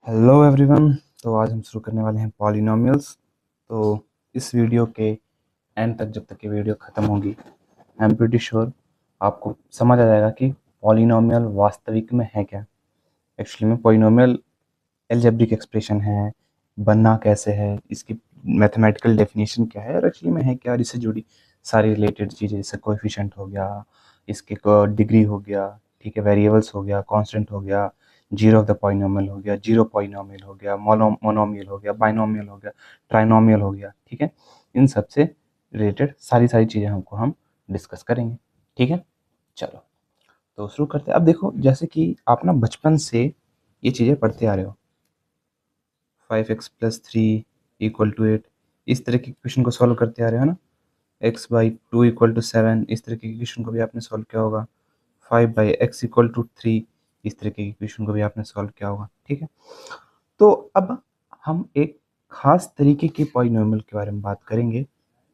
Hello everyone. तो आज हम शुरू करने वाले हैं पॉलिनोमियल्स। तो इस वीडियो के एंड तक, जब तक ये वीडियो ख़त्म होगी, आई एम प्रीटी श्योर आपको समझ आ जाएगा कि पॉलिनोमियल वास्तविक में है क्या। एक्चुअली में पॉलिनोमियल एल्जेब्रिक एक्सप्रेशन है, बनना कैसे है, इसकी मैथमेटिकल डेफिनेशन क्या है और एक्चुअली में है क्या, और इससे जुड़ी सारी रिलेटेड चीज़ें, जैसे कोएफिशिएंट हो गया, इसके डिग्री हो गया, ठीक है, वेरिएबल्स हो गया, कांस्टेंट हो गया, जीरो ऑफ द पॉलिनोमियल हो गया, जीरो पॉलिनोमियल हो गया, मोनोमियल हो गया, बाइनोमियल हो गया, ट्राइनोमियल हो गया, ठीक है। इन सब से रिलेटेड सारी सारी चीज़ें हम डिस्कस करेंगे, ठीक है। चलो तो शुरू करते हैं। अब देखो, जैसे कि आप ना बचपन से ये चीज़ें पढ़ते आ रहे हो, 5x+3 = 8, इस तरह के क्वेश्चन को सॉल्व करते आ रहे हो ना। x/2 = 7, इस तरह के क्वेश्चन को भी आपने सॉल्व किया होगा। 5/x = 3, इस तरह के क्वेश्चन को भी आपने सॉल्व किया होगा, ठीक है। तो अब हम एक खास तरीके के पॉलिनोमियल के बारे में बात करेंगे।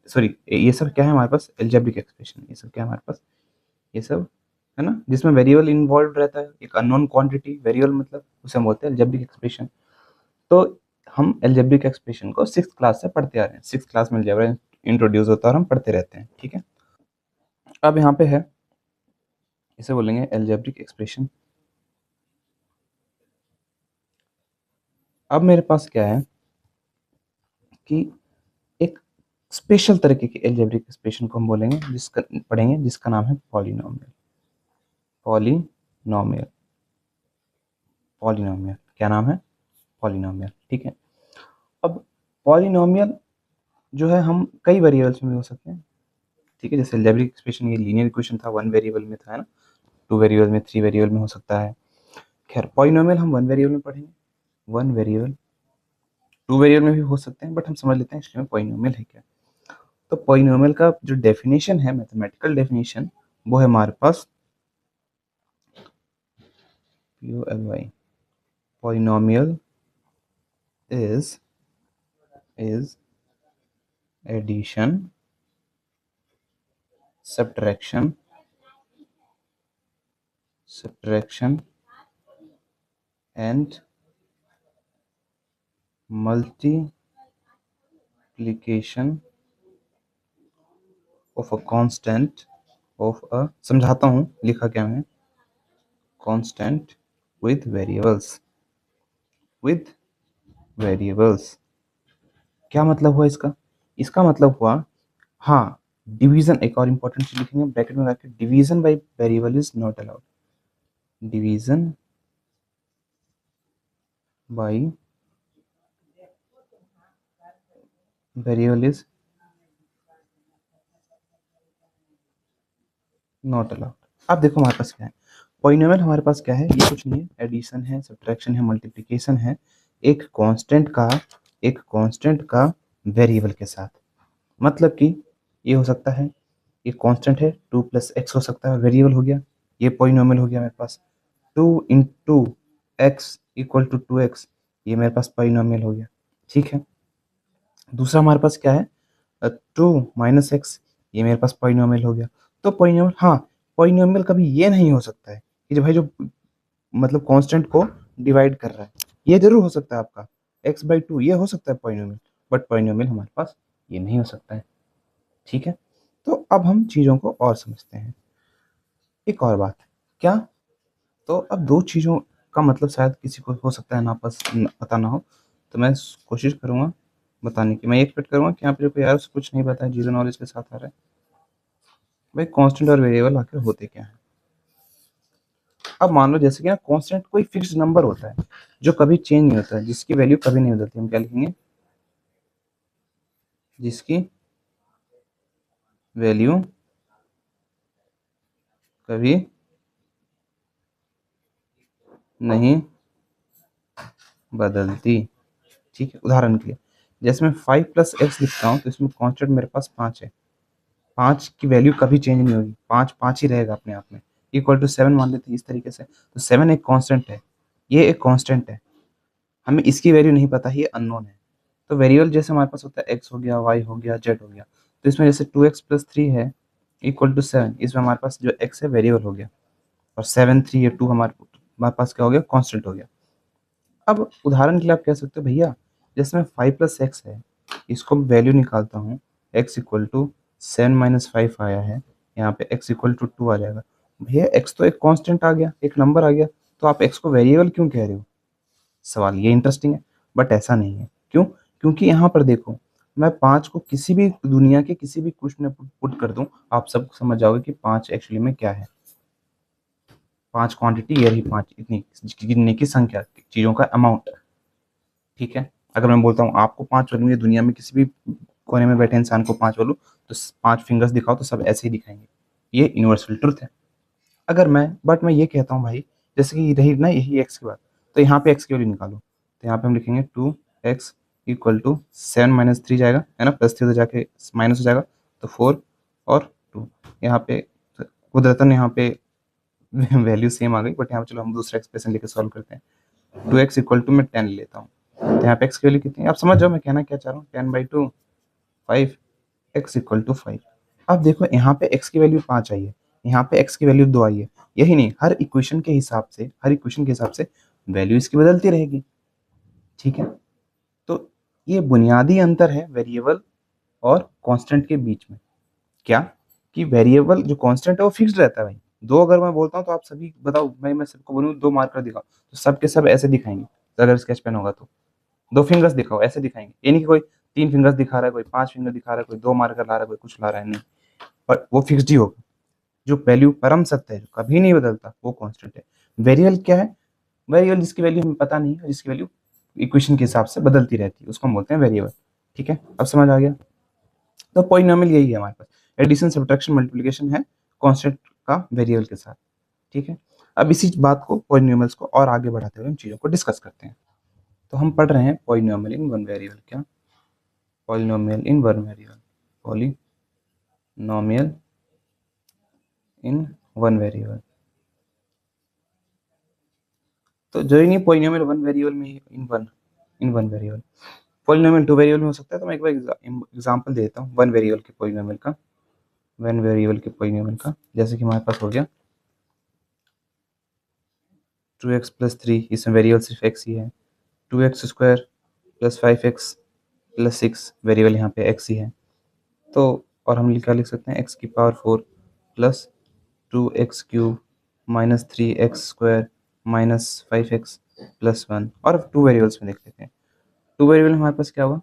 सॉरी, ये सब क्या है हमारे पास? Algebraic expression. ये सब क्या है हमारे पास? ये सब है ना, जिसमें वेरिएबल इन्वॉल्व रहता है, एक अननोन क्वांटिटी। वेरिएबल मतलब उसे हम बोलते हैं एल्जेब्रिक एक्सप्रेशन। तो हम एल्जेब्रिक एक्सप्रेशन को 6th क्लास से पढ़ते आ रहे हैं। 6th क्लास में अलजेब्रा इंट्रोड्यूस होता है और हम पढ़ते रहते हैं, ठीक है। अब यहाँ पे है, इसे बोलेंगे एल्जेब्रिक एक्सप्रेशन। अब मेरे पास क्या है कि एक स्पेशल तरीके की एल्जेब्रिक एक्सप्रेशन को हम बोलेंगे, जिसका पढ़ेंगे, जिसका नाम है पॉलिनोमियल। पॉलिनोमियल, पॉलिनोमियल क्या नाम है? पॉलिनोमियल, ठीक है। अब पॉलिनोमियल जो है, हम कई वेरिएबल्स में भी हो सकते हैं, ठीक है। जैसे एल्जेब्रिक एक्सप्रेशन ये लीनियर इक्वेशन था, 1 वेरिएबल में था, है ना। 2 वेरिएबल में, 3 वेरिएबल में हो सकता है। खैर, पॉलिनोमियल हम 1 वेरिएबल में पढ़ेंगे। 1 वेरिएबल, 2 वेरिएबल में भी हो सकते हैं, बट हम समझ लेते हैं इसमें पॉलिनोमियल है क्या। तो पॉलिनोमियल का जो डेफिनेशन है, मैथमेटिकल डेफिनेशन, वो है हमारे पास POLY। Polynomial is addition, subtraction and multiplication of a constant of a, समझाता हूँ लिखा क्या है, constant with variables। क्या मतलब हुआ इसका? इसका मतलब हुआ, हाँ, डिवीजन। एक और इंपॉर्टेंट चीज लिखेंगे ब्रैकेट में रख के, division by variable is not allowed. Division by variable is not allowed. अब देखो हमारे पास क्या है, पॉलिनोमियल हमारे पास क्या है, ये कुछ नहीं है, एडिशन है, सब्ट्रैक्शन है, मल्टीप्लिकेशन है, एक कांस्टेंट का वेरिएबल के साथ। मतलब कि ये हो सकता है, ये कांस्टेंट है, 2 + x हो सकता है, वेरिएबल हो गया, ये पॉलिनोमियल हो गया मेरे पास। 2 × x = 2x, ये मेरे पास पॉलिनोमियल हो गया, ठीक है। दूसरा हमारे पास क्या है, 2 - x, ये मेरे पास पॉलिनोमियल हो गया। तो पॉलिनोमियल, हाँ, पॉलिनोमियल कभी ये नहीं हो सकता है कि जो भाई, जो मतलब कांस्टेंट को डिवाइड कर रहा है। ये जरूर हो सकता है आपका x/2, ये हो सकता है पॉलिनोमियल, बट पॉलिनोमियल हमारे पास ये नहीं हो सकता है, ठीक है। तो अब हम चीज़ों को और समझते हैं। एक और बात, क्या? तो अब दो चीज़ों का मतलब शायद किसी को हो सकता है ना पता ना हो, तो मैं कोशिश करूँगा बताने की। मैं एक्सपेक्ट करूँगा कि यहाँ पे कोई यार, उसे कुछ नहीं पता है, जीरो नॉलेज के साथ आ रहा है। भाई, कांस्टेंट और वेरिएबल आखिर होते क्या है? अब मान लो जैसे कि ना, कांस्टेंट कोई फिक्स्ड नंबर होता है जो कभी चेंज नहीं होता है, जिसकी वैल्यू कभी नहीं बदलती। हम क्या लिखेंगे? जिसकी वैल्यू कभी नहीं बदलती, ठीक है। उदाहरण के लिए, जैसे मैं 5 + x लिखता हूँ, तो इसमें कांस्टेंट मेरे पास 5 है। 5 की वैल्यू कभी चेंज नहीं होगी, 5 5 ही रहेगा अपने आप में। =7 मान लेते हैं इस तरीके से। तो 7 एक कांस्टेंट है, ये एक कांस्टेंट है, हमें इसकी वैल्यू नहीं पता, ये अननोन है। तो वेरिएबल जैसे हमारे पास होता है, x हो गया, y हो गया, z हो गया। तो इसमें जैसे 2x + 3 है =7, इसमें हमारे पास जो x है वेरिएबल हो गया, और 7 3 या 2 हमारे पास क्या हो गया? कांस्टेंट हो गया। अब उदाहरण के लिए आप कह सकते हो भैया जैसे मैं 5 प्लस एक्स है, इसको वैल्यू निकालता हूँ, x इक्वल टू 7-5 आया है, यहाँ पे x इक्वल टू 2 आ जाएगा। भैया x तो एक कांस्टेंट आ गया, एक नंबर आ गया, तो आप x को वेरिएबल क्यों कह रहे हो? सवाल ये इंटरेस्टिंग है, बट ऐसा नहीं है। क्यों? क्योंकि यहाँ पर देखो, मैं 5 को किसी भी दुनिया के किसी भी क्वेश्चन में पुट कर दूं, आप सब समझ जाओगे कि 5 एक्चुअली में क्या है। 5 क्वांटिटी, ये रही 5, इतनी गिनने की संख्या, चीज़ों का अमाउंट, ठीक है। अगर मैं बोलता हूँ आपको 5 वैल्यू, ये दुनिया में किसी भी कोने में बैठे इंसान को 5 वैल्यू, तो 5 फिंगर्स दिखाओ तो सब ऐसे ही दिखाएंगे, ये यूनिवर्सल ट्रुथ है। अगर मैं ये कहता हूँ भाई, जैसे कि रही ना यही एक्स की बात, तो यहाँ पे एक्स की वैल्यू निकालो, तो यहाँ पे हम लिखेंगे 2x इक्वल टू 7-3 जाएगा, है ना, प्लस 3 तो जाके माइनस हो जाएगा, तो 4 और 2, यहाँ पे कुदरतन यहाँ पे वैल्यू सेम आ गई, बट यहाँ पे चलो हम दूसरा एक्सप्रेशन लेके सॉल्व करते हैं। 2x इक्वल टू मैं 10 लेता हूँ, तो यहाँ पे x की वैल्यू कितनी है आप समझ जाओ मैं कहना क्या चाह रहा हूँ, 10/2 5, x इक्वल टू 5। अब देखो यहाँ पे x की वैल्यू 5 आई है, यहाँ पे x की वैल्यू 2 आई है, यही नहीं, हर इक्वेशन के हिसाब से वैल्यू इसकी बदलती रहेगी, ठीक है। तो ये बुनियादी अंतर है वेरिएबल और कांस्टेंट के बीच में। क्या? कि वेरिएबल जो कांस्टेंट है वो फिक्स्ड रहता है भाई। दो अगर मैं बोलता हूँ तो आप सभी बताओ, मैं सबको बोलूँ 2 मार्कर दिखाओ, तो सब के सब ऐसे दिखाएंगे, अगर स्केच पेन होगा तो 2 फिंगर्स दिखाओ, ऐसे दिखाएंगे, ये नहीं कि कोई 3 फिंगर्स दिखा रहा है, कोई 5 फिंगर दिखा रहा है, कोई 2 मार्कर ला रहा है, कोई कुछ ला रहा है, नहीं, और वो फिक्स्ड ही होगा। जो वैल्यू परम सत्य है, जो कभी नहीं बदलता, वो कांस्टेंट है। वेरिएबल क्या है? वेरिएबल जिसकी वैल्यू हमें पता नहीं है, जिसकी वैल्यू इक्वेशन के हिसाब से बदलती रहती है, उसको हम बोलते हैं वेरिएबल, ठीक है। अब समझ आ गया? तो पॉलिनोमियल यही है हमारे पास, एडिशन सब्ट्रैक्शन मल्टीप्लिकेशन है कांस्टेंट का वेरिएबल के साथ, ठीक है। अब इसी बात को, पॉलिनोमियल्स को और आगे बढ़ाते हुए हम चीज़ों को डिस्कस करते हैं। तो हम पढ़ रहे हैं पॉलिनोमियल इन वन वेरिएबल। क्या? Polynomial in one variable, polynomial in one variable. तो जरूरी नहीं पॉलिनोमियल वन वेरिएबल में ही in one variable, polynomial 2 variable में हो सकता है। तो मैं एक बार एग्जांपल देता हूँ वन वेरिएबल के पॉलिनोमियल का, जैसे कि हमारे पास हो गया 2x प्लस 3, इसमें वेरिएबल सिर्फ x ही है, 2x square plus 5x plus 6, variable यहाँ पे x ही है। तो और हम क्या लिख सकते हैं, x की power 4 plus 2x cube minus 3x square minus 5x plus 1, और 2 वेरिएबल्स में देख लेते हैं। 2 वेरिएबल हमारे पास क्या हुआ,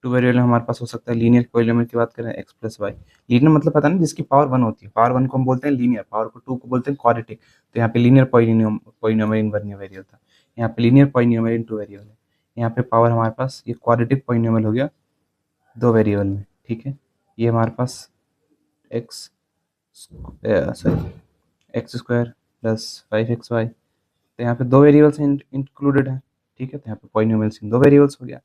2 वेरिएबल हमारे पास हो सकता है लीनियर पॉलिनोमियल की बात करें, x प्लस वाई। लीनियर मतलब पता नहीं, जिसकी पावर 1 होती है, पावर 1 को हम बोलते हैं लीनियर, पावर को 2 को बोलते हैं क्वाड्रेटिक। तो यहाँ पे linear polynomial in one variable था, यहाँ पे लीनियर पॉलिनोमियल इन 2 वेरिएबल है। यहाँ पे पावर हमारे पास ये क्वाड्रेटिक पॉलिनोमियल हो गया 2 वेरिएबल में, ठीक है। ये हमारे पास x x square plus 5xy, तो यहाँ पे 2 वेरिएबल्स इंक्लूडेड है, ठीक है। तो यहाँ पे पॉलिनोमियल्स इन 2 वेरिएबल्स हो गया,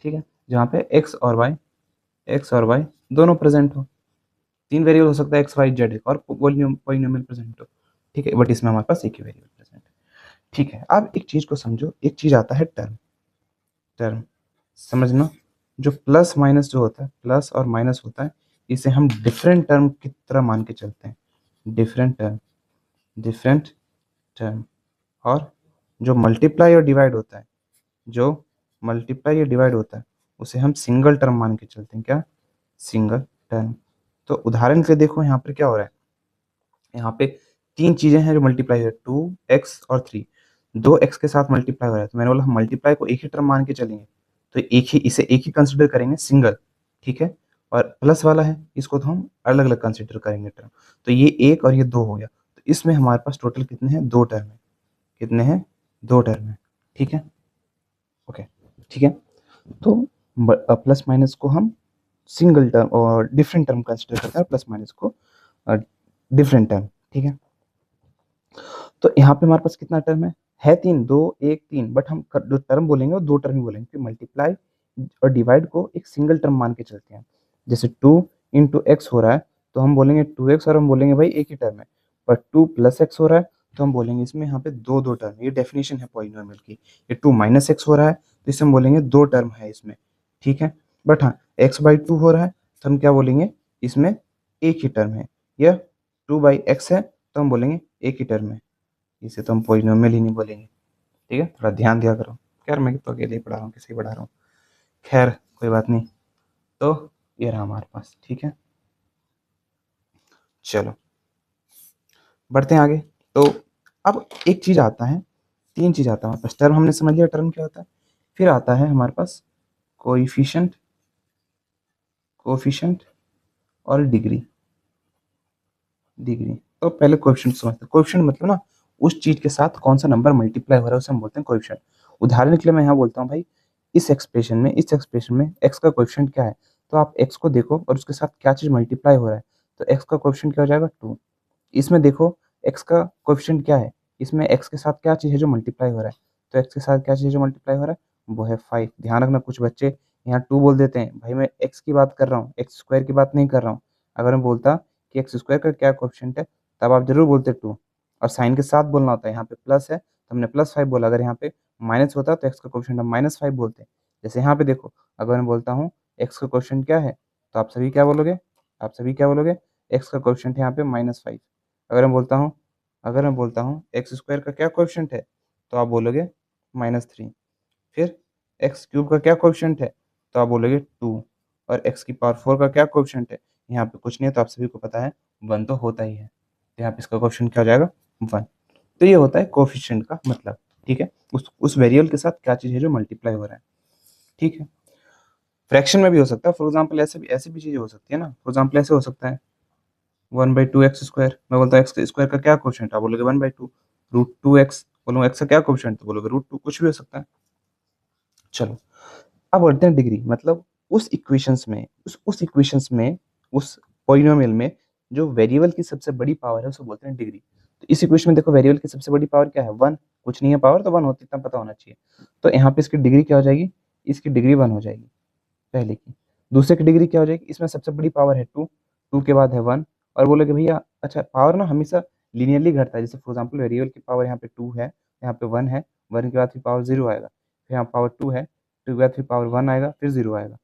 ठीक है, जहाँ पे एक्स और वाई दोनों प्रेजेंट हो। 3 वेरिएबल हो सकता है, एक्स वाई जेड, और पॉलिनोमियल प्रेजेंट हो, ठीक है, बट इसमें हमारे पास एक ही वेरिएबल प्रेजेंट है, ठीक है। अब एक चीज को समझो, एक चीज आता है टर्म, टर्म समझना, जो प्लस माइनस जो होता है, प्लस और माइनस होता है, इसे हम डिफरेंट टर्म की तरह मान के चलते हैं, डिफरेंट टर्म। और जो मल्टीप्लाई और डिवाइड होता है, जो मल्टीप्लाई या डिवाइड होता है, उसे हम सिंगल टर्म मान के चलते हैं। क्या? Single term. तो उदाहरण के लिए देखो यहाँ पर क्या हो रहा है, यहाँ पे 3 चीजें हैं जो मल्टीप्लाई है, 2x और 3, 2x के साथ मल्टीप्लाई हो रहा है, तो मैंने बोला हम मल्टीप्लाई को एक ही टर्म मान के चलेंगे, तो इसे एक ही कंसिडर करेंगे सिंगल, ठीक है। और प्लस वाला है, इसको तो हम अलग अलग कंसिडर करेंगे टर्म। तो ये 1 और ये 2 हो गया, तो इसमें हमारे पास टोटल कितने हैं, 2 टर्म है। कितने हैं? 2 टर्म है, ठीक है, ओके, ठीक है। तो प्लस माइनस को हम सिंगल टर्म और डिफरेंट टर्म कंसिडर करते हैं, प्लस माइनस को डिफरेंट टर्म, ठीक है। तो यहाँ पे हमारे पास कितना टर्म है 3, 2 1 3, बट हम जो टर्म बोलेंगे वो 2 टर्म ही बोलेंगे, क्योंकि मल्टीप्लाई और डिवाइड को एक सिंगल टर्म मान के चलते हैं। जैसे 2 इंटू एक्स हो रहा है, तो हम बोलेंगे 2x, और हम बोलेंगे भाई एक ही टर्म है। पर 2 प्लस एक्स हो रहा है, तो हम बोलेंगे इसमें यहाँ पे दो टर्म, ये डेफिनेशन है पॉलिनोमियल की। ये 2 माइनस एक्स हो रहा है, तो इसे हम बोलेंगे 2 टर्म है इसमें, ठीक है। बट हाँ, x/2 हो रहा है, तो हम क्या बोलेंगे, इसमें एक ही टर्म है। या 2/x है, तो हम बोलेंगे एक ही टर्म है, इसे तो हम पॉलिनोमियल ही नहीं बोलेंगे, ठीक है, थोड़ा ध्यान दिया करो। खैर मैं तो अकेले ही पढ़ा रहा हूँ, किसे ही पढ़ा रहा हूँ, खैर कोई बात नहीं। तो ये रहा हमारे पास, ठीक है। चलो बढ़ते हैं आगे। तो अब एक चीज आता है, तीन चीज आता है हमारे पास। टर्म हमने समझ लिया, टर्म क्या होता है। फिर आता है हमारे पास कोएफिशिएंट, कोएफिशिएंट और डिग्री। डिग्री तो पहले कोएफिशिएंट समझते हैं। कोएफिशिएंट मतलब ना उस चीज के साथ कौन सा नंबर मल्टीप्लाई हो रहा है उसे हम बोलते हैं कोएफिशिएंट। उदाहरण के लिए मैं यहाँ बोलता हूँ भाई, इस एक्सप्रेशन में x का कोएफिशिएंट क्या है, तो आप x को देखो और उसके साथ क्या चीज मल्टीप्लाई हो रहा है, तो x का कोएफिशिएंट क्या हो जाएगा 2। इसमें देखो x का कोएफिशिएंट क्या है, इसमें x के साथ क्या चीज है जो मल्टीप्लाई हो रहा है, तो x के साथ क्या चीज है जो मल्टीप्लाई हो रहा है, वो है 5। ध्यान रखना कुछ बच्चे यहाँ 2 बोल देते हैं, भाई मैं x की बात कर रहा हूँ, x स्क्वायर की बात नहीं कर रहा हूँ। अगर मैं बोलता कि एक्स स्क्वायर का क्या कोएफिशिएंट है, तब आप जरूर बोलते 2, और साइन के साथ बोलना होता है। यहाँ पे प्लस है तो हमने +5 बोला, अगर यहाँ पे माइनस होता तो एक्स का कोएफिशिएंट हम -5 बोलते हैं। जैसे यहाँ पे देखो, अगर मैं बोलता हूँ एक्स का कोएफिशिएंट क्या है, तो आप सभी क्या बोलोगे, आप सभी क्या बोलोगे, एक्स का कोएफिशिएंट यहाँ पे -5। अगर मैं बोलता हूँ एक्स स्क्वायर का क्या कोएफिशिएंट है, तो आप बोलोगे -3। फिर एक्स क्यूब का क्या कोएफिशिएंट है, तो आप बोलोगे 2। और एक्स की पावर 4 का क्या कोएफिशिएंट है, यहाँ पे कुछ नहीं है, तो आप सभी को पता है 1 तो होता ही है, तो यहाँ पे इसका कोएफिशिएंट क्या हो जाएगा 1। तो ये होता है कोएफिशिएंट का मतलब, ठीक है, उस वेरिएबल के साथ क्या चीज है जो मल्टीप्लाई हो रहा है, ठीक है। फ्रैक्शन में भी हो सकता है, फॉर एग्जाम्पल ऐसे भी चीजें हो सकती है ना। फॉर एग्जाम्पल ऐसे हो सकता है 1/2 एक्स स्क्वायर, मैं बोलता हूँ एक्स स्क्वायर का क्या कोएफिशिएंट, आप बोलोगे 1/2। √2x, बोलूँगा एक्स का क्या कोएफिशिएंट, तो बोलोगे √2, कुछ भी हो सकता है। चलो अब बढ़ते हैं डिग्री, मतलब उस इक्वेशंस में उस पॉलिनोमियल में जो वेरिएबल की सबसे बड़ी पावर है उसे बोलते हैं डिग्री। तो इस इक्वेशन में देखो, वेरिएबल की सबसे बड़ी पावर क्या है, 1। कुछ नहीं है पावर, तो 1 होती है, इतना पता होना चाहिए। तो यहाँ पे इसकी डिग्री क्या हो जाएगी, इसकी डिग्री 1 हो जाएगी पहले की। दूसरे की डिग्री क्या हो जाएगी, इसमें सबसे बड़ी पावर है 2, 2 के बाद है 1। और बोलोगे भैया अच्छा पावर ना हमेशा लीनियरली घटता है, जैसे फॉर एग्जाम्पल वेरिएबल की पावर यहाँ पे 2 है, यहाँ पे 1 है, 1 के बाद फिर पावर 0 आएगा, फिर यहाँ पावर 2 है, 2 के बाद फिर पावर 1 आएगा, फिर 0 आएगा,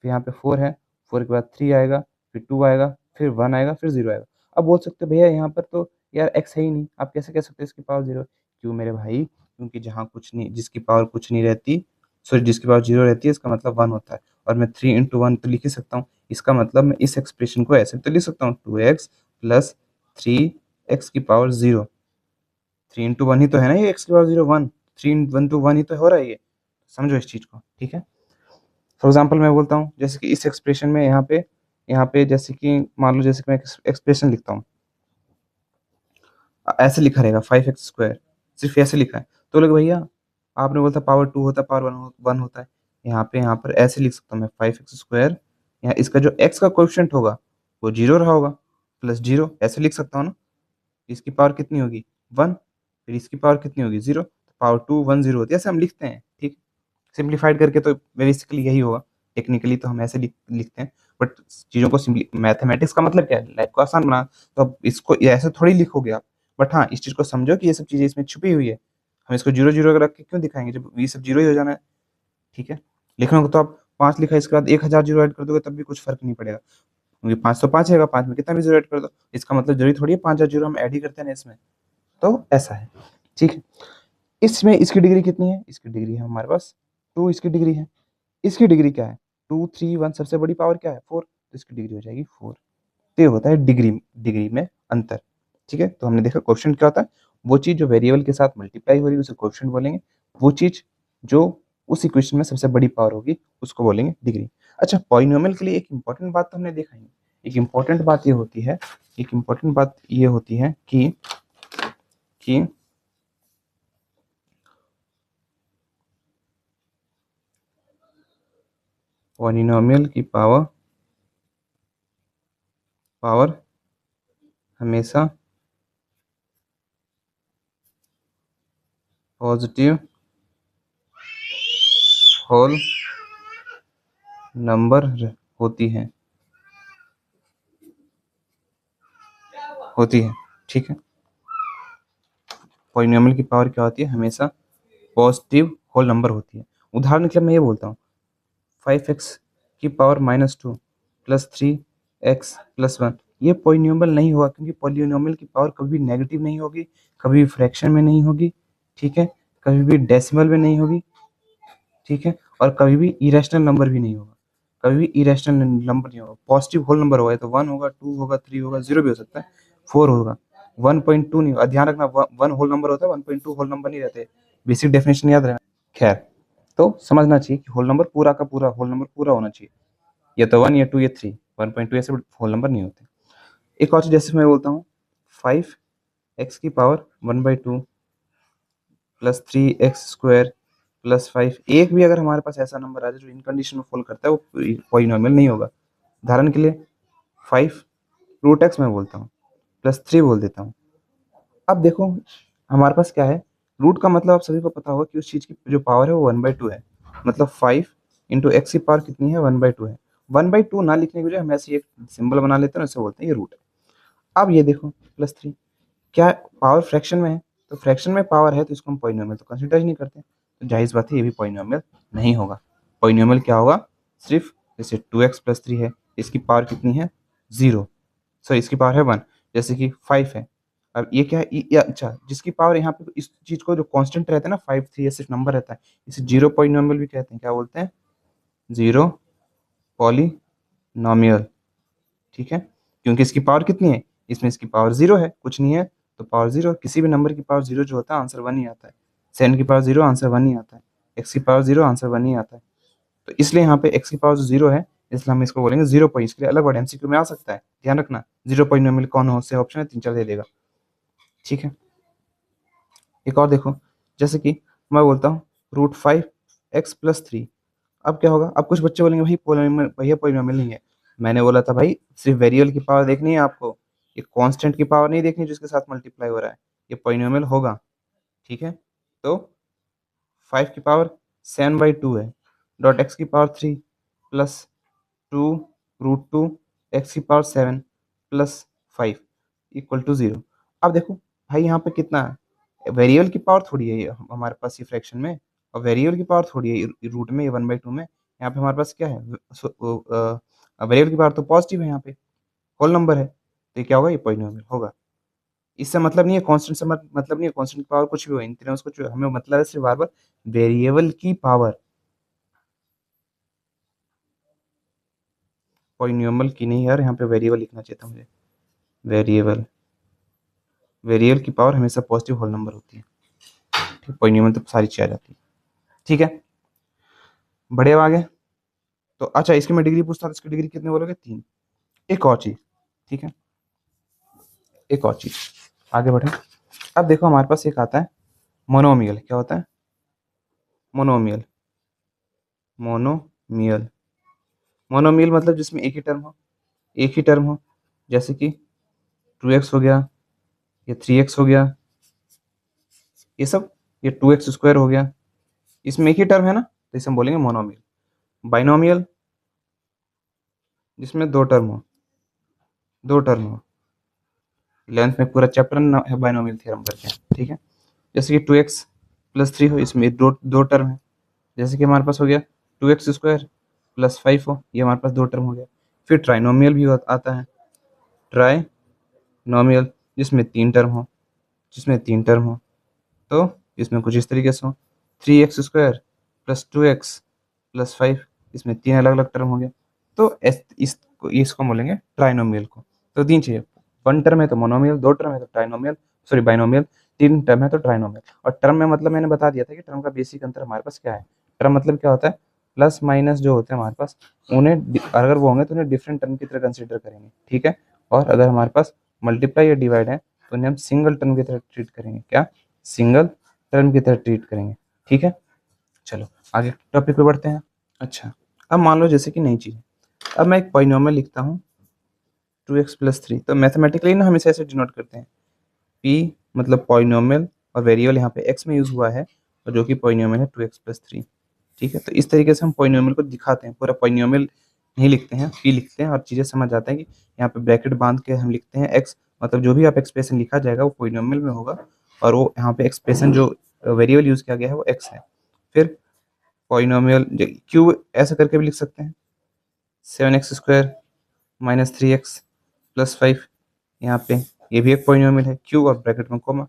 फिर यहाँ पे 4 है, 4 के बाद 3 आएगा, फिर 2 आएगा, फिर 1 आएगा, फिर 0 आएगा। अब बोल सकते हो भैया यहाँ पर तो यार एक्स है ही नहीं, आप कैसे कह सकते हो इसकी पावर 0। क्यों मेरे भाई, क्योंकि जहाँ कुछ नहीं, जिसकी पावर कुछ नहीं रहती, सॉरी जिसकी पावर 0 रहती है, इसका मतलब 1 होता है। और मैं 3 × 1 तो लिख ही सकता हूँ, इसका मतलब मैं इस एक्सप्रेशन को ऐसे तो लिख सकता हूँ 2x + 3x की पावर 0। 3 × 1 ही तो है ना ये, x की पावर 0 1, 3 × 1 तो 1 ही तो हो रहा है ये, समझो इस चीज को, ठीक है। फॉर एग्जाम्पल मैं बोलता हूँ, जैसे कि इस एक्सप्रेशन में यहाँ पे जैसे कि मान लो, जैसे कि मैं एक्सप्रेशन लिखता हूँ, ऐसे लिखा रहेगा 5x², सिर्फ ऐसे लिखा है, तो लोग भैया आपने बोलता पावर 2 होता है, पावर 1 होता है, यहाँ पर ऐसे लिख सकता हूँ मैं 5x², यहाँ इसका जो x का कोएफिशिएंट होगा वो 0 रहा होगा, +0, ऐसे लिख सकता हूँ ना। इसकी पावर कितनी होगी 1, फिर इसकी पावर कितनी होगी 0, तो पावर 2 1 0 होती है, ऐसे हम लिखते हैं, ठीक। सिंप्लीफाइड करके तो बेसिकली यही होगा, टेक्निकली तो हम ऐसे लिखते हैं, बट चीज़ों को सिंपली, मैथमेटिक्स का मतलब क्या है, लाइफ को आसान बना, तो अब इसको ऐसे थोड़ी लिखोगे आप। बट हाँ इस चीज़ को समझो कि ये सब चीज़ें इसमें छुपी हुई है, हम इसको 0 0 रख के क्यों दिखाएंगे जब ये सब 0 ही हो जाना है, ठीक है। लिखना होगा तो आप 5 लिखा, इसके बाद 1000 जीरो ऐड कर दोगे तब भी कुछ फर्क नहीं पड़ेगा, क्योंकि 5 तो 5 है, 5 में कितना भी 0 ऐड कर दो, इसका मतलब जरूरी थोड़ी है 5000 जीरो हम ऐड ही करते हैं ना इसमें, तो ऐसा है, ठीक है। इसमें इसकी डिग्री कितनी है, इसकी डिग्री है हमारे पास 2, इसकी डिग्री है, इसकी डिग्री क्या है 2 3 1, सबसे बड़ी पावर क्या है 4, तो इसकी डिग्री हो जाएगी 4। तो ये होता है डिग्री में अंतर, ठीक है। तो हमने देखा क्वेश्चन क्या होता है, वो चीज जो वेरिएबल के साथ मल्टीप्लाई हो रही है उसे क्वेश्चन बोलेंगे, वो चीज जो उस इक्वेशन में सबसे बड़ी पावर होगी उसको बोलेंगे डिग्री। अच्छा पॉलिनोमियल के लिए एक इंपॉर्टेंट बात तो हमने देखा ही, एक इंपॉर्टेंट बात ये होती है, एक इंपॉर्टेंट बात ये होती है कि पॉलिनोमियल की पावर हमेशा पॉजिटिव होल नंबर होती है, ठीक है। पॉलिनोमियल की पावर क्या होती है, हमेशा पॉजिटिव होल नंबर होती है। उदाहरण के लिए मैं ये बोलता हूँ 5x की पावर -2 + 3x + 1, ये पॉलिनोमियल नहीं होगा, क्योंकि पॉलिनोमियल की पावर कभी भी नेगेटिव नहीं होगी, कभी भी फ्रैक्शन में नहीं होगी, ठीक है, कभी भी डेसिमल में नहीं होगी, ठीक है, और कभी भी इरेशनल नंबर भी नहीं होगा, कभी भी इरेशनल नंबर नहीं होगा। पॉजिटिव होल नंबर होगा तो 1 होगा, 2 होगा, 3 होगा, 0 भी हो सकता है, 4 होगा, 1.2 नहीं होगा। ध्यान रखना 1 होल नंबर होता है, 1.2 होल नंबर नहीं रहते, बेसिक डेफिनेशन याद रखना। खैर, तो समझना चाहिए कि होल नंबर पूरा का पूरा होल नंबर पूरा होना चाहिए, ये तो 1, ये 2, ये 3, 1.2 ऐसे होल नंबर नहीं होते। एक और चीज, जैसे मैं बोलता हूँ 5x की पावर 1/2 प्लस 3x² प्लस 5, एक भी अगर हमारे पास ऐसा नंबर आ जाए जो इन कंडीशन में फॉल करता है, वो पॉलिनोमियल नहीं होगा। उदाहरण के लिए 5√x मैं बोलता हूँ, प्लस 3 बोल देता हूँ। अब देखो हमारे पास क्या है, रूट का मतलब आप सभी को पता होगा कि उस चीज की जो पावर है वो 1/2 है, मतलब 5 इंटू एक्स की पावर कितनी है, 1/2 है। 1/2 ना लिखने के बजाय हम ऐसे एक सिंबल बना लेते हैं, उससे बोलते हैं ये रूट है। अब ये देखो प्लस 3, क्या पावर फ्रैक्शन में है, तो फ्रैक्शन में पावर है तो इसको हम पॉलिनोमियल तो कंसिडर ही नहीं करते, तो जाहिर सी बात है ये भी पॉलिनोमियल नहीं होगा। पॉलिनोमियल क्या होगा, सिर्फ जैसे 2x प्लस 3 है, इसकी पावर कितनी है 0, सॉरी इसकी पावर है 1, जैसे कि 5 है। अब ये क्या है, अच्छा जिसकी पावर यहाँ पे इस चीज को जो कांस्टेंट रहता है ना 5, 3 ऐसे नंबर रहता है, इसे जीरो पॉलिनोमियल भी कहते हैं। क्या बोलते हैं, जीरो पॉलिनोमियल, ठीक है, क्योंकि इसकी पावर कितनी है, इसमें इसकी पावर 0 है, कुछ नहीं है तो पावर 0, किसी भी नंबर की पावर 0 जो होता है आंसर 1 ही आता है। 7 की पावर 0 आंसर 1 ही आता है, x की पावर 0 आंसर 1 ही आता है। तो इसलिए यहाँ पे x की पावर 0 है, इसलिए हम इसको बोलेंगे 0 पॉइंट। इसके लिए अलग वर्ड एमसीक्यू में आ सकता है, ध्यान रखना। 0 पॉलिनोमियल कौन हो से ऑप्शन है, 3 4 दे देगा, ठीक है। एक और देखो, जैसे कि मैं बोलता हूँ √5x प्लस 3, अब क्या होगा, अब कुछ बच्चे बोलेंगे भाई पॉलिनोमियल, भैया पॉलिनोमियल नहीं है। मैंने बोला था भाई सिर्फ वेरिएबल की पावर देखनी है आपको, ये कांस्टेंट की पावर नहीं देखनी जिसके साथ मल्टीप्लाई हो रहा है, ये पॉलिनोमियल होगा, ठीक है। तो 5 की पावर 7/2 है, डॉट एक्स की पावर 3 प्लस 2√2 एक्स की पावर 7 प्लस 5 इक्वल टू 0। अब देखो भाई यहाँ पे कितना है, वेरिएबल की पावर थोड़ी है ये हमारे पास ये फ्रैक्शन में, और वेरिएबल की पावर थोड़ी है रूट में, ये 1/2 में। यहाँ पे हमारे पास क्या है, वेरिएबल की पावर तो पॉजिटिव है, यहाँ पे होल नंबर है, तो ये क्या होगा, ये पॉलिनोमियल होगा। इससे मतलब नहीं है कांस्टेंट से मतलब नहीं है, कांस्टेंट की पावर कुछ भी हो, इन तीनों से कुछ भी हो, हमें मतलब है सिर्फ बार बार वेरिएबल की पावर, पॉलिनोमियल की नहीं यार, यहाँ पे वेरिएबल लिखना चाहिए था मुझे, वेरिएबल, वेरिएबल की पावर हमेशा पॉजिटिव होल नंबर होती है, ठीक, पॉलिनोमियल तो सारी चीज आ जाती है, ठीक है। बढ़े अब आगे, तो अच्छा इसकी मैं डिग्री पूछता था, इसकी डिग्री कितने बोलोगे, 3। एक और चीज, ठीक है, एक और चीज, आगे बढ़े। अब देखो हमारे पास एक आता है मोनोमियल, क्या होता है, मोनोमियल, मोनोमियल, मोनोमियल मतलब जिसमें एक ही टर्म हो, एक ही टर्म हो, जैसे कि 2x हो गया, ये 3x हो गया, ये सब, ये 2x² हो गया, इसमें एक ही टर्म है ना, तो इसे हम बोलेंगे मोनोमियल। बाइनोमियल जिसमें दो टर्म हो, दो टर्म हो, 11th में पूरा चैप्टर है बाइनोमियल थ्योरम करके, ठीक है। जैसे कि 2x प्लस 3 हो, इसमें दो दो टर्म है, जैसे कि हमारे पास हो गया 2x² प्लस 5 हो, ये हमारे पास दो टर्म हो गया। फिर ट्राइनोमियल भी आता है, ट्राइनोमियल जिसमें तीन टर्म हो, जिसमें तीन टर्म हो, तो इसमें कुछ इस तरीके से हो, 3x² प्लस 2x प्लस 5, इसमें तीन अलग अलग टर्म हो गया, तो इसको बोलेंगे ट्राइनोमियल को। तो तीन चीजें, वन टर्म है तो मोनोमियल, दो टर्म है तो ट्राइनोमियल, सॉरी बाइनोमियल, तीन टर्म है तो ट्राइनोमियल। और टर्म में मतलब मैंने बता दिया था कि टर्म का बेसिक अंतर हमारे पास क्या है। टर्म मतलब क्या होता है, प्लस माइनस जो होते हैं हमारे पास, उन्हें अगर वो होंगे तो उन्हें डिफरेंट टर्म की तरह कंसिडर करेंगे, ठीक है। और अगर हमारे पास मल्टीप्लाई या डिवाइड है तो उन्हें हम सिंगल टर्म की तरह ट्रीट करेंगे, क्या, सिंगल टर्म की तरह ट्रीट करेंगे, ठीक है। चलो आगे टॉपिक पे बढ़ते हैं। अच्छा, अब मान लो जैसे कि नई चीज़, अब मैं एक पॉलिनोमियल लिखता हूँ 2x प्लस 3, तो मैथमेटिकली ना हम इसे ऐसे डिनोट करते हैं, p मतलब पॉलिनोमियल, और वेरिएबल यहाँ पे x में यूज़ हुआ है, और जो कि पॉलिनोमियल है 2x प्लस 3, ठीक है। तो इस तरीके से हम पॉलिनोमियल को दिखाते हैं, पूरा पॉलिनोमियल नहीं लिखते हैं, p लिखते हैं, और चीज़ें समझ जाते हैं कि यहाँ पे ब्रैकेट बांध के हम लिखते हैं x, मतलब जो भी आप एक्सप्रेशन लिखा जाएगा वो पॉलिनोमियल में होगा, और वो यहाँ पे एक्सप्रेशन जो वेरिएबल यूज़ किया गया है वो x है। फिर पॉलिनोमियल क्यू ऐसा करके भी लिख सकते हैं, 7x² माइनस 3x +5 यहाँ पे, ये भी एक पॉलिनोमियल है, क्यू और ब्रैकेट में कॉमा,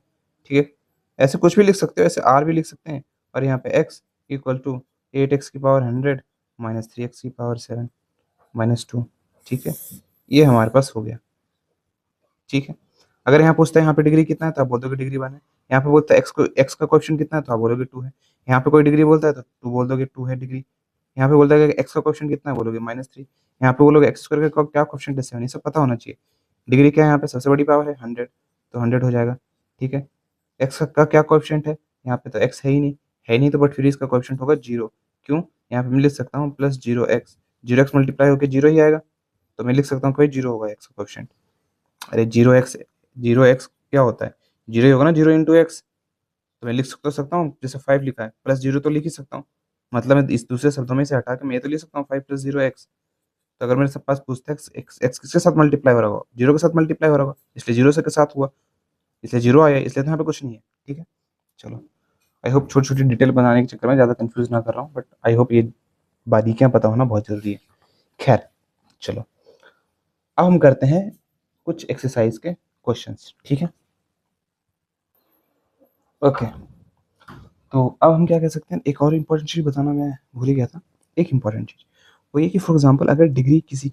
ठीक है। ऐसे कुछ भी लिख सकते हो, ऐसे आर भी लिख सकते हैं, और यहाँ पे x इक्वल टू 8x की पावर 100 माइनस 3x की पावर 7 माइनस 2, ठीक है। ये हमारे पास हो गया, ठीक है। अगर यहाँ पूछता है यहाँ पे डिग्री कितना है तो आप बोल दोगे डिग्री 1 है। यहाँ पे बोलता है x का कोएफिशिएंट कितना है तो आप बोलोगे 2 है। यहाँ पे कोई डिग्री बोलता है तो 2 बोल दोगे 2 है डिग्री। यहाँ पे बोलता है कि x का कोएफिशिएंट कितना है बोलोगे -3। यहाँ पे बोलोगे x स्क्वायर का क्या कोएफिशिएंट है 7, ये सब पता होना चाहिए। डिग्री क्या है यहाँ पे, सबसे बड़ी पावर है 100, तो 100 हो जाएगा, ठीक है। x का क्या कोएफिशिएंट है, यहाँ पे तो x है ही नहीं तो बट फिर इसका कोएफिशिएंट होगा 0। क्यों, यहाँ पे मैं लिख सकता हूँ प्लस 0x, 0x मल्टीप्लाई होकर 0 ही आएगा, तो मैं लिख सकता हूँ कोई 0 होगा x का कोएफिशिएंट। अरे 0x क्या होता है, 0 ही होगा ना, 0 इंटू एक्स। तो मैं लिख सकता हूँ जैसे 5 लिखा है, प्लस 0 तो लिख ही सकता हूँ, मतलब मैं इस दूसरे शब्दों में से हटा के मैं ये तो लिख सकता हूँ 5 + 0x। तो अगर मेरे पास पूछता है x किसके साथ मल्टीप्लाई हो रहा होगा, 0 के साथ मल्टीप्लाई हो रहा होगा, इसलिए 0 से के साथ हुआ, इसलिए 0 आया, इसलिए तो यहाँ पे कुछ नहीं है, ठीक है। चलो, आई होप छोटी छोटी डिटेल बनाने के चक्कर में ज़्यादा कंफ्यूज ना कर रहा हूँ, बट आई होप ये बारीकियाँ पता होना बहुत जरूरी है। खैर चलो, अब हम करते हैं कुछ एक्सरसाइज के क्वेश्चंस, ठीक है। ओके, तो अब हम क्या कह सकते हैं, एक और इम्पोर्टेंट चीज़ बताना मैं भूल ही गया था। एक इम्पोर्टेंट चीज़ वो ये कि फॉर एग्जांपल अगर डिग्री किसी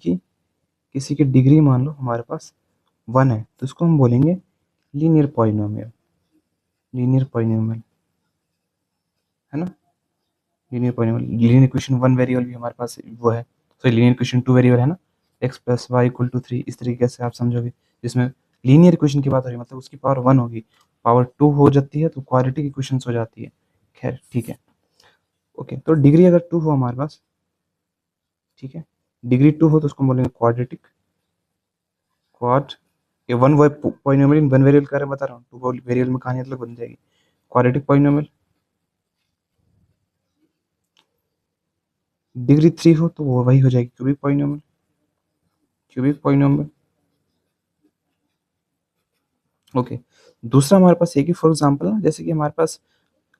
की डिग्री मान लो हमारे पास 1 है, तो उसको हम बोलेंगे लीनियर पॉलिनोमियल, लीनियर पॉलिनोमियल, है ना। Linear polynomial, linear equation 1 variable भी हमारे पास वो है, सॉरी लीनियर इक्वेशन 2 वेरिएबल है ना, x + y = 3, इस तरीके से आप समझोगे। जिसमें लीनियर इक्वेशन की बात हो रही है, मतलब उसकी पावर 1 होगी, पावर 2 हो जाती है तो क्वाड्रेटिक इक्वेशंस हो जाती है। खैर ठीक है, ओके। तो डिग्री अगर 2 हो हमारे पास, ठीक है, डिग्री 2 हो तो उसको हम बोलेंगे क्वाड्रेटिक, क्वाड, ये वन पॉलिनोमियल वन वेरिएबल का बता रहा हूँ, टू वेरिएबल में कहानी मतलब बन जाएगी क्वाड्रेटिक पॉलिनोमियल। डिग्री 3 हो तो वो वही हो जाएगी cubic polynomial, cubic polynomial, okay. दूसरा हमारे पास ये कि फॉर एग्जांपल ना, जैसे कि हमारे पास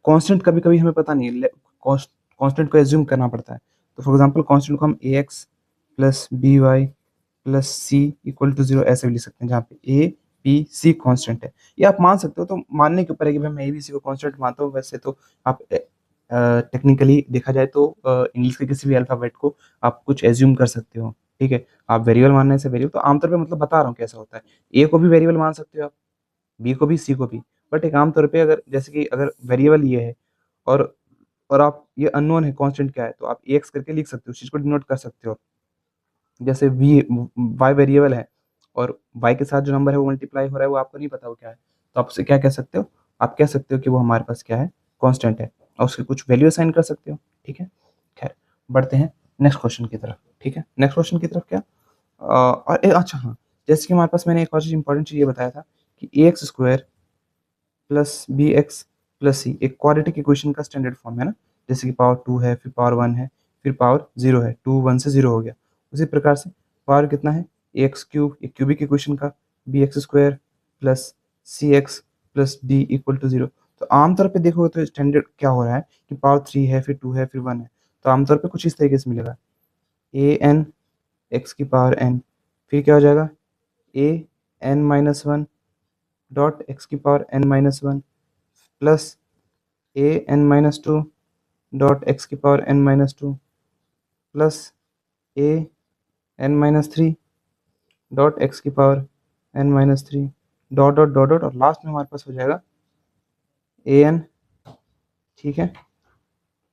कांस्टेंट कभी कभी हमें पता नहीं है, कांस्टेंट को एज्यूम करना पड़ता है। तो फॉर एग्जांपल कांस्टेंट को हम ax + by + c = 0 ऐसे भी लिख सकते हैं, जहाँ पे a b c कांस्टेंट है। ये आप मान सकते हो, तो मानने के ऊपर है कि भाई मैं a b c को कांस्टेंट मानता हूँ। वैसे तो आप टेक्निकली देखा जाए तो इंग्लिश के किसी भी अल्फाबेट को आप कुछ एज्यूम कर सकते हो, ठीक है। आप वेरिएबल मानने से वेरिएबल तो आमतौर पे मतलब बता रहा हूँ कैसा होता है। ए को भी वेरिएबल मान सकते हो आप, बी को भी, सी को भी, बट एक आम तौर पे अगर जैसे कि अगर वेरिएबल ये है और आप ये अननोन है कांस्टेंट क्या है, तो आप एक्स करके लिख सकते हो, उस चीज को डिनोट कर सकते हो। जैसे वी वाई वेरिएबल है और वाई के साथ जो नंबर है वो मल्टीप्लाई हो रहा है, वो आपको नहीं पता वो क्या है, तो आप उसे क्या कह सकते हो, आप कह सकते हो कि वो हमारे पास क्या है, कांस्टेंट है, और उसके कुछ वैल्यू असाइन कर सकते हो, ठीक है। खैर, बढ़ते हैं नेक्स्ट क्वेश्चन की तरफ, ठीक है। नेक्स्ट क्वेश्चन की तरफ क्या, अच्छा हाँ, जैसे कि हमारे पास मैंने एक और चीज इंपॉर्टेंट चीज ये बताया था कि a x² + bx + c एक क्वाड्रेटिक इक्वेशन का स्टैंडर्ड फॉर्म है ना। जैसे कि पावर 2 है, फिर पावर 1 है, फिर पावर 0 है, 2 1 से 0 हो गया। उसी प्रकार से पावर कितना है, ax³ एक क्यूबिक इक्वेशन का, bx² + cx + d = 0। तो आमतौर पे देखोगे तो स्टैंडर्ड क्या हो रहा है कि पावर 3 है, फिर 2 है, फिर 1 है, तो आमतौर पे कुछ इस तरीके से मिलेगा, an x की पावर n, फिर क्या हो जाएगा, a n-1 डॉट x की power n-1 plus a n-2 dot x की power n-2 plus a n-3 dot x की power n-3 dot dot dot dot, और लास्ट में हमारे पास हो जाएगा a n, ठीक है,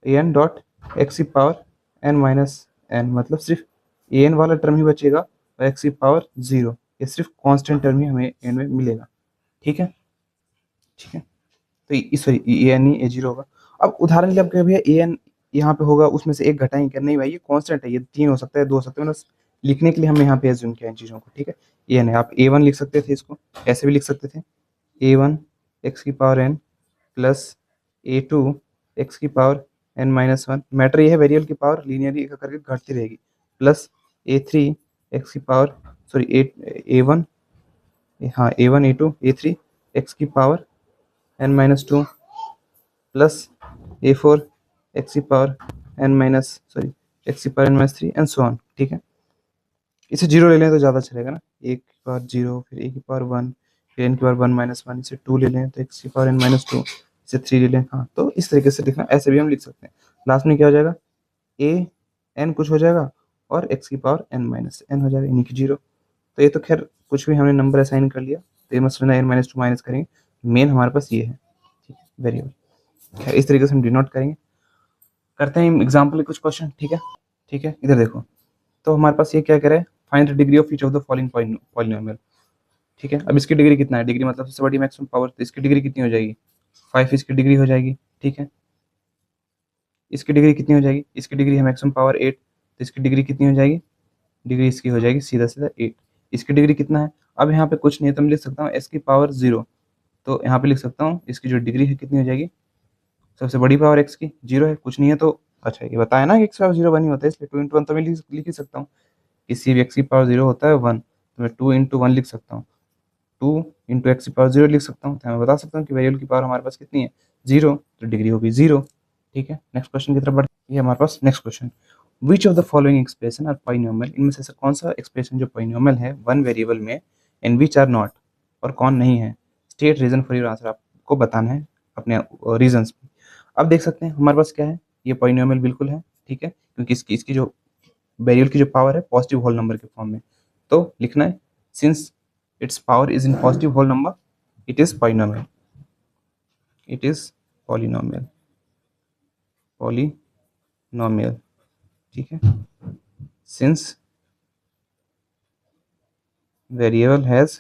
a n डॉट x की पावर n-n, मतलब सिर्फ a n वाला टर्म ही बचेगा और x की पावर 0, ये सिर्फ कांस्टेंट टर्म ही हमें n में मिलेगा, ठीक है, ठीक है। तो sorry A N he A zero होगा। अब उदाहरण के लिए आप कहें भैया ए एन यहाँ पे होगा, उसमें से एक घटाएंगे क्या, नहीं भाई ये कांस्टेंट है, ये 3 हो सकता है, 2 हो सकते हैं, बस लिखने के लिए हम यहाँ पे एज्यूम किया इन चीज़ों को, ठीक है। ए एन है, आप a1 लिख सकते थे, इसको ऐसे भी लिख सकते थे, a1 x की power n plus a2 x की पावर n-1, मैटर ये है वेरिएबल की पावर लीनियरली एक करके घटती रहेगी, प्लस a3 x की पावर, सॉरी a1, हाँ a1 a2 a3 x की power n-2 plus a4 x की power n minus, sorry x की power n-3 and so on, ठीक है। इसे जीरो ले लें तो ज़्यादा अच्छा रहेगा ना, ए की पावर जीरो, फिर ए की पावर वन, फिर एन की पावर वन माइनस वन, इसे टू ले लें तो एक्स की पावर एन माइनस टू, इसे थ्री ले लें। हाँ, तो इस तरीके से लिखना, ऐसे भी हम लिख सकते हैं। लास्ट में क्या हो जाएगा, ए एन कुछ हो जाएगा और एक्स की पावर एन माइनस एन हो जाएगा, यानी कि जीरो। तो ये तो खैर कुछ भी हमने नंबर असाइन कर लिया, तो ये मत सोचना एन माइनस टू माइनस करेंगे, मेन हमारे पास ये है, ठीक है, वेरिएबल। खैर इस तरीके से हम डिनोट करेंगे। करते हैं एग्जाम्पल कुछ क्वेश्चन, ठीक है। ठीक है, इधर देखो, तो हमारे पास ये क्या कह रहा है, find the degree of each of the following polynomial. ठीक है, अब इसकी डिग्री कितना है, डिग्री मतलब सबसे बड़ी मैक्सिमम पावर, तो इसकी डिग्री कितनी हो जाएगी, 5 इसकी डिग्री हो जाएगी। ठीक है, इसकी डिग्री कितनी हो जाएगी, इसकी डिग्री है मैक्सिमम पावर 8, तो इसकी डिग्री कितनी हो जाएगी, डिग्री इसकी हो जाएगी सीधा सीधा 8। इसकी डिग्री कितना है, अब यहाँ पे कुछ नहीं है तो मैं लिख सकता हूँ एस की पावर 0, तो यहाँ पे लिख सकता हूँ इसकी जो डिग्री है कितनी हो जाएगी, सबसे बड़ी पावर एक्स की 0 है, कुछ नहीं है तो अच्छा ये बताया ना कि एक्स पावर 0 वन ही होता है, इसलिए 2 इंटू वन तो मैं लिख ही सकता हूँ। किसी भी एक्स की पावर 0 होता है 1, तो मैं 2 इंटू वन लिख सकता हूँ, 2 इंटू एक्स की पावर 0 लिख सकता हूँ, तो मैं बता सकता हूँ कि वेरिएबल की पावर हमारे पास कितनी है, 0, तो डिग्री होगी 0। ठीक है, नेक्स्ट क्वेश्चन की तरफ बढ़ते हैं। ये हमारे पास next question, which of the following expression are polynomial, इनमें से ऐसा कौन सा एक्सप्रेशन जो पॉलिनोमियल है वन वेरिएबल में, एंड विच आर नॉट, और कौन नहीं है, state reason for your answer, आपको बताना है अपने रीजंस। अब देख सकते हैं हमारे पास क्या है, ये पॉलिनोमियल बिल्कुल है, ठीक है, क्योंकि इसकी इसकी जो वेरिएबल की जो पावर है पॉजिटिव होल नंबर के फॉर्म में, तो लिखना है since its power is in positive whole number it is polynomial, it is polynomial, polynomial. ठीक है, सिंस variable has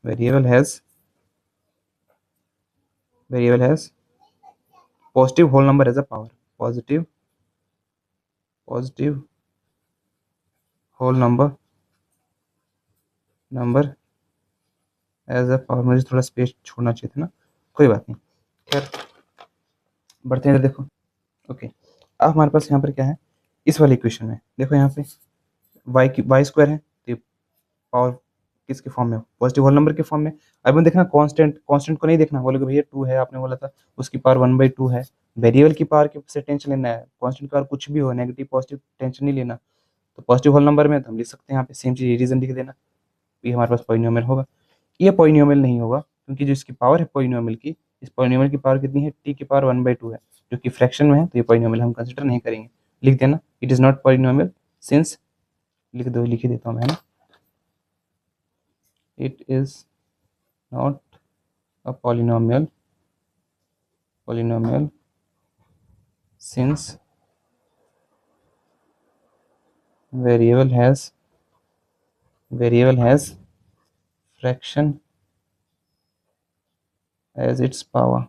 variable has variable has positive whole number as a power, positive whole number as a power, मुझे थोड़ा space छोड़ना चाहिए था ना, कोई बात नहीं। खैर बढ़ते हैं, देखो ओके, अब हमारे पास यहाँ पर क्या है, इस वाले इक्वेशन में देखो, यहाँ पे वाई स्क्वायर है, तो पावर किसके फॉर्म में, पॉजिटिव होल नंबर के फॉर्म में। अब देखना कांस्टेंट को नहीं देखना, बोलोगे भैया 2 है, आपने बोला था उसकी पावर 1/2 है, वेरिएबल की पावर के से टेंशन लेना है, कांस्टेंट की पावर कुछ भी हो, नेगेटिव पॉजिटिव टेंशन नहीं लेना। तो पॉजिटिव होल नंबर में तो हम लिख सकते हैं यहाँ पे सेम चीज, रीजन लिख देना, ये हमारे पास पॉलिनोमियल होगा। ये पॉलिनोमियल नहीं होगा क्योंकि जो इसकी पावर है पॉलिनोमियल की, इस पॉलिनोमियल की पावर कितनी है, टी की पावर 1/2 है, जो कि फ्रैक्शन में है, तो ये पॉलिनोमियल हम कंसिडर नहीं करेंगे। लिख देना it is not polynomial since, लिख दो, लिख ही देता हूँ मैं, है ना, it is not a polynomial since variable has fraction as its power।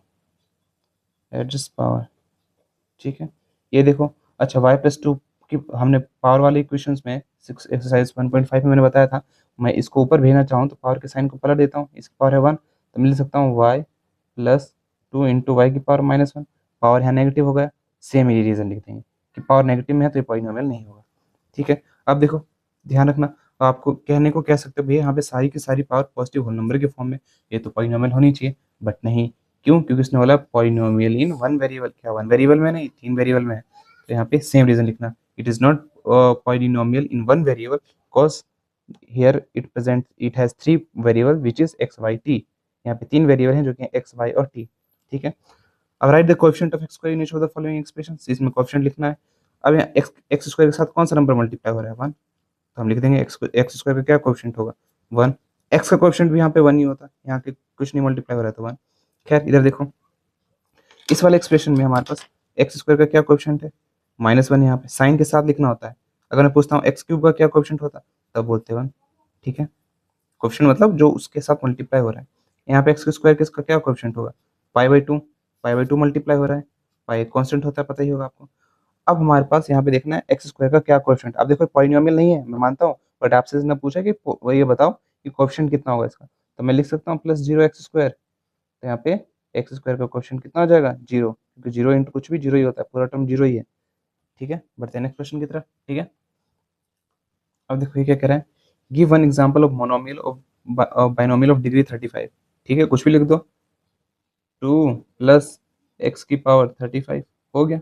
ठीक है, ये देखो, अच्छा y+2 की हमने पावर वाले इक्वेशंस में एक्सरसाइज 1.5 में मैंने बताया था, मैं इसको ऊपर भेजना चाहूँ तो पावर के साइन को पलट देता हूँ, इसकी पावर है 1, तो मैं लिख सकता हूँ y+2 इंटू वाई की पावर -1, पावर यहाँ नेगेटिव हो गया, सेम ही रीजन लिख देंगे कि पावर नेगेटिव में है तो ये पॉलिनोमियल नहीं होगा। ठीक है, अब देखो ध्यान रखना, आपको कहने को कह सकते हो भैया यहाँ पे सारी की सारी पावर पॉजिटिव होल नंबर के फॉर्म में, ये तो पॉलिनोमियल होनी चाहिए, बट नहीं, क्यों, क्योंकि उसने बोला पॉलिनोमियल इन वन वेरिएबल, क्या वन वेरिएबल में नहीं, 3 वेरिएबल में है, तो यहाँ पे सेम रीजन लिखना, it is not polynomial in one variable because here it has 3 variable which is X Y T, यहाँ पे 3 वेरिएबल हैं जो कि एक्स वाई और टी। ठीक है, अब right the coefficient of x square in each of the following expressions, इसमें कोएफिशिएंट लिखना है। अब यहाँ एक्स स्क्वायर के साथ कौन सा नंबर मल्टीप्लाई हो रहा है, 1, तो हम लिख देंगे एक्स स्क्वायर का क्या कोएफिशिएंट होगा, 1, एक्स का कोएफिशिएंट भी यहाँ पे 1 ही होता है, यहाँ के कुछ नहीं मल्टीप्लाई हो रहा है तो 1। खैर इधर देखो, इस वाले एक्सप्रेशन में हमारे पास एक्स स्क्वायर का क्या कोएफिशिएंट है, -1, यहाँ पे साइन के साथ लिखना होता है। अगर मैं पूछता हूँ एक्स क्यूब का क्या कोएफिशिएंट होता, तब बोलते 1। ठीक है, कोएफिशिएंट मतलब जो उसके साथ मल्टीप्लाई हो रहा है, यहाँ पे एक्स स्क्वायर किसका क्या कोएफिशिएंट होगा, पाई बाई टू मल्टीप्लाई हो रहा है, पाई कांस्टेंट होता है, पता ही होगा आपको। अब हमारे पास यहाँ पे देखना है एक्स स्क्वायर का क्या कोएफिशिएंट, अब देखो पॉलिनोमियल नहीं है, मैं मानता हूँ, बट आपसे इसने पूछा कि वो ये बताओ कि कोएफिशिएंट कितना होगा इसका, तो मैं लिख सकता हूँ +0 x², तो यहाँ पे एक्स स्क्वायर का कोएफिशिएंट कितना हो जाएगा, 0, क्योंकि 0 इंटू कुछ भी 0 ही होता है, पूरा टर्म 0 ही है। ठीक है, बढ़ते हैं नेक्स्ट क्वेश्चन की तरफ। ठीक है, अब देखो ये क्या कह रहा है, give one example of monomial of binomial of degree 35। ठीक है, कुछ भी लिख दो, 2 + x की पावर 35 हो गया,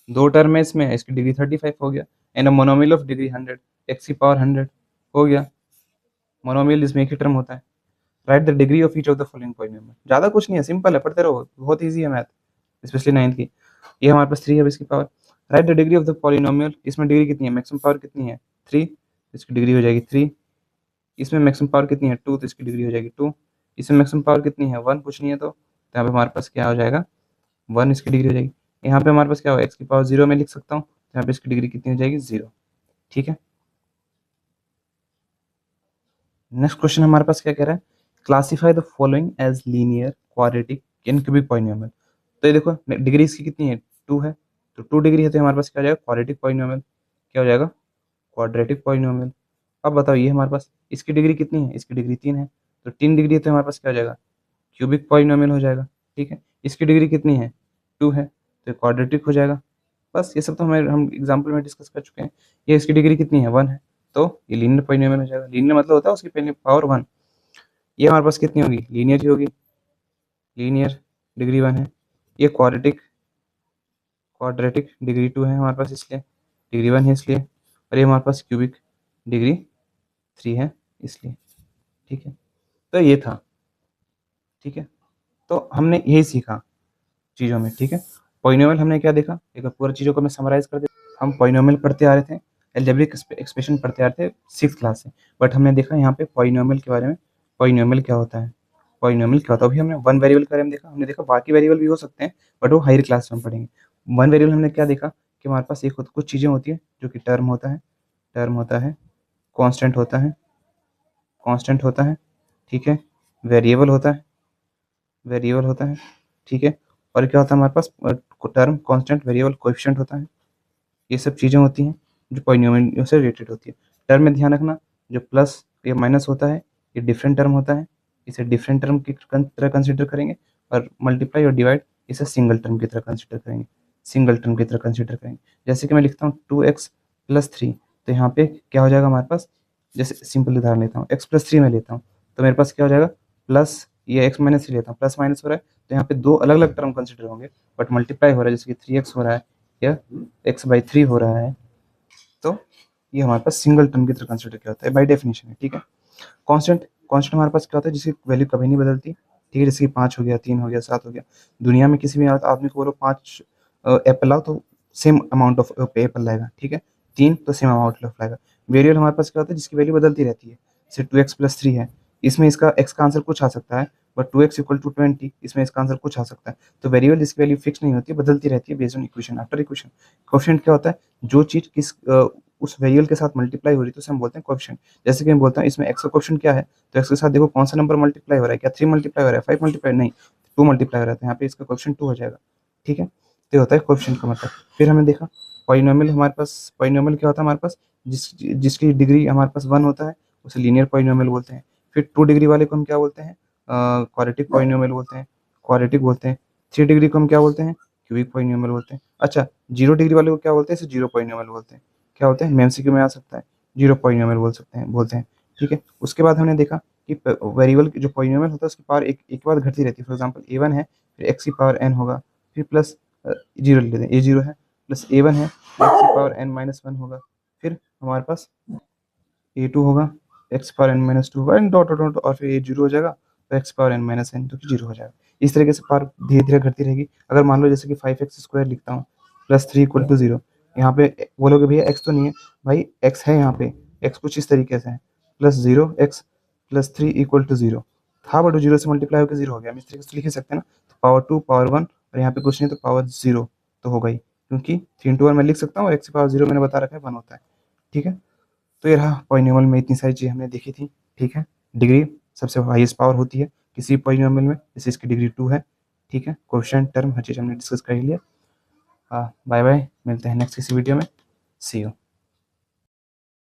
2 टर्म है इसमें, इसकी डिग्री 35 हो गया, and a monomial of degree 100, x की पावर 100। हो गया मोनोमियल जिसमें एक ही टर्म होता है। Right the degree of each of the following polynomial. ज़्यादा कुछ नहीं है, सिंपल है, पढ़ते रहो, बहुत ईजी है मैथ, स्पेशली 9th की। ये हमारे पास 3 है इसकी power. Right the degree of the polynomial, इसमें डिग्री कितनी है, मैक्सिमम पावर कितनी है 3, इसकी डिग्री हो जाएगी 3। इसमें मैक्सिमम पावर कितनी है 2, तो इसकी डिग्री हो जाएगी 2। इसमें मैक्सिमम पावर कितनी है 1, कुछ नहीं है, तो यहाँ पे हमारे पास क्या हो जाएगा 1, इसकी डिग्री हो जाएगी। यहाँ पे हमारे पास क्या होगा, एक्स की पावर 0 में लिख सकता हूँ, तो यहाँ पे इसकी डिग्री कितनी हो जाएगी 0। ठीक है, नेक्स्ट क्वेश्चन हमारे पास क्या कह रहा है, classify the following as linear quadratic and cubic polynomial. तो ये देखो डिग्री इसकी कितनी है 2 है, तो 2 डिग्री है, तो हमारे पास क्या हो जाएगा क्वाड्रेटिक पॉलिनोमियल। क्या हो जाएगा क्वाड्रेटिक पॉलिनोमियल। अब बताओ ये हमारे पास इसकी डिग्री कितनी है, इसकी डिग्री 3 है, तो 3 डिग्री है, तो हमारे पास क्या हो जाएगा क्यूबिक पॉलिनोमियल हो जाएगा। ठीक है, इसकी डिग्री कितनी है 2 है, तो क्वाड्रेटिक हो जाएगा। बस ये सब तो हम एग्जाम्पल में डिस्कस कर चुके हैं। ये इसकी डिग्री कितनी है 1 है, तो ये लीनियर पॉलिनोमियल हो जाएगा। लीनियर मतलब होता है उसकी पहले पावर 1। ये हमारे पास कितनी होगी लीनियर ही होगी, लीनियर डिग्री 1 है। ये क्वाड्रेटिक, क्वाड्रेटिक डिग्री 2 है हमारे पास, इसलिए डिग्री 1 है इसलिए। और ये हमारे पास क्यूबिक डिग्री 3 है इसलिए। ठीक है, तो ये था। ठीक है, तो हमने यही सीखा चीज़ों में। ठीक है, पॉलिनोमियल हमने क्या देखा, एक बार पूरी चीज़ों को मैं समराइज कर देता हूँ। हम पॉलिनोमियल पढ़ते आ रहे थे, अलजेब्रिक एक्सप्रेशन पढ़ते आ रहे थे 6th क्लास से, बट हमने देखा यहाँ पे पॉलिनोमियल के बारे में, पॉलिनोमियल क्या होता है, पॉलिनोमियल क्या होता है। अभी हमने वन वेरिएबल के बारे में देखा, हमने देखा बाकी वेरिएबल भी हो सकते हैं, बट वो हायर क्लास में हम पढ़ेंगे। वन वेरिएबल हमने क्या देखा कि हमारे पास एक कुछ चीज़ें होती है जो कि टर्म होता है, टर्म होता है, कांस्टेंट होता है, कांस्टेंट होता है, ठीक है, वेरिएबल होता है, वेरिएबल होता है, ठीक है, और क्या होता है हमारे पास टर्म, कांस्टेंट, वेरिएबल, कोएफिशिएंट होता है। ये सब चीज़ें होती हैं जो पॉलिनोमियल से रिलेटेड होती है। टर्म में ध्यान रखना, जो प्लस या माइनस होता है ये डिफरेंट टर्म होता है, इसे डिफरेंट टर्म की तरह कंसिडर करेंगे। और मल्टीप्लाई और डिवाइड इसे सिंगल टर्म की तरह कंसिडर करेंगे, सिंगल टर्म की तरह कंसिडर करेंगे। जैसे कि मैं लिखता हूँ 2x + 3, तो यहाँ पे क्या हो जाएगा हमारे पास, जैसे सिंपल उदाहरण लेता हूँ x + 3 में लेता हूँ, तो मेरे पास क्या हो जाएगा प्लस, ये x - 3 लेता हूँ, प्लस माइनस हो रहा है, तो यहाँ पे 2 अलग अलग टर्म कंसिडर होंगे, बट मल्टीप्लाई हो रहा है, जैसे कि 3x हो रहा है या x/3 हो रहा है, तो ये हमारे पास सिंगल टर्म की तरह कंसिडर किया होता है बाय डेफिनेशन है। ठीक है, कांस्टेंट, कांस्टेंट हमारे पास क्या होता है जिसकी वैल्यू कभी नहीं बदलती। ठीक है, जैसे कि 5 हो गया, 3 हो गया, 7 हो गया। दुनिया में किसी भी आदमी को बोलो 5 एप्पल लाओ, तो सेम अमाउंट ऑफ एप्पल लाएगा। ठीक है, 3 तो सेम अमाउंट ऑफ लाएगा। वेरिएबल हमारे पास क्या होता है जिसकी वैल्यू बदलती रहती है, जैसे 2x + 3 है, इसमें इसका x का आंसर कुछ आ सकता है, बट 2x = 20, इसमें इसका आंसर कुछ आ सकता है। तो वेरिएबल जिसकी वैल्यू फिक्स नहीं होती, बदलती रहती है based on equation after equation. Coefficient क्या होता है, जो चीज़ किस उस वेरिएबल के साथ मल्टीप्लाई हो रही है तो उसे हम बोलते हैं कोएफिशिएंट। जैसे कि मैं बोलता हूँ इसमें x का कोएफिशिएंट क्या है, तो x के साथ देखो कौन सा नंबर मल्टीप्लाई हो रहा है, क्या 3 मल्टीप्लाई हो रहा है, 5 मल्टीप्लाई नहीं, 2 मल्टीप्लाई हो रहा है, तो यहाँ पे इसका कोएफिशिएंट 2 हो जाएगा। ठीक है, तो ये होता है कोएफिशिएंट का मतलब। फिर हमने देखा पॉलिनोमियल, हमारे पास पॉलिनोमियल क्या होता है हमारे पास, जिसकी डिग्री हमारे पास 1 होता है उसे लीनियर पॉलिनोमियल बोलते हैं। फिर 2 डिग्री वाले को हम क्या बोलते हैं, क्वाड्रेटिक पॉलिनोमियल बोलते हैं, क्वाड्रेटिक बोलते हैं। 3 डिग्री को हम क्या बोलते हैं, क्यूबिक पॉलिनोमियल बोलते हैं। अच्छा, 0 डिग्री वाले को क्या बोलते हैं, इसे जीरो पॉलिनोमियल बोलते हैं। क्या होते हैं, एमसीक्यू में आ सकता है, जीरो पॉलिनोमियल बोल सकते हैं, बोलते हैं। ठीक है, उसके बाद हमने देखा कि वेरिएबल जो पॉलिनोमियल होता है उसकी पावर एक के बाद घटती रहती है। फॉर एग्जांपल a1 है, फिर x की पावर n होगा, फिर प्लस 0 ले लेते हैं, a0 है, प्लस a1 है, x की पावर n-1 होगा, फिर हमारे पास a2 होगा, x पावर n-2 होगा, एंड डॉट डॉट डॉट, और फिर a0 हो जाएगा, तो x पावर n-n जो कि 0 हो जाएगा। इस तरीके से पावर धीरे धीरे घटती रहेगी। अगर मान लो जैसे कि 5x² लिखता हूँ प्लस 3 = 0, यहाँ पे बोलोगे भैया x तो नहीं है, भाई x है यहाँ पे, x कुछ इस तरीके से है, प्लस 0x + 3 = 0 था, बट 0 से मल्टीप्लाई होकर 0 हो गया। हम इस तरीके से लिख ही सकते हैं ना, तो पावर 2, पावर 1, और यहाँ पे कुछ नहीं तो पावर 0 तो हो गई, क्योंकि 3 × 1 मैं लिख सकता हूँ, x की पावर 0 मैंने बता रखा है 1 होता है। ठीक है, तो ये रहा पॉलिनोमियल में इतनी सारी चीज़ हमने देखी थी। ठीक है, डिग्री सबसे हाईएस्ट पावर होती है किसी पॉलिनोमियल में, जैसे इसकी डिग्री 2 है। ठीक है, कोएफिशिएंट, टर्म, हर चीज़ हमने डिस्कस कर लिया। बाय बाय, मिलते हैं नेक्स्ट किसी वीडियो में, सी यू।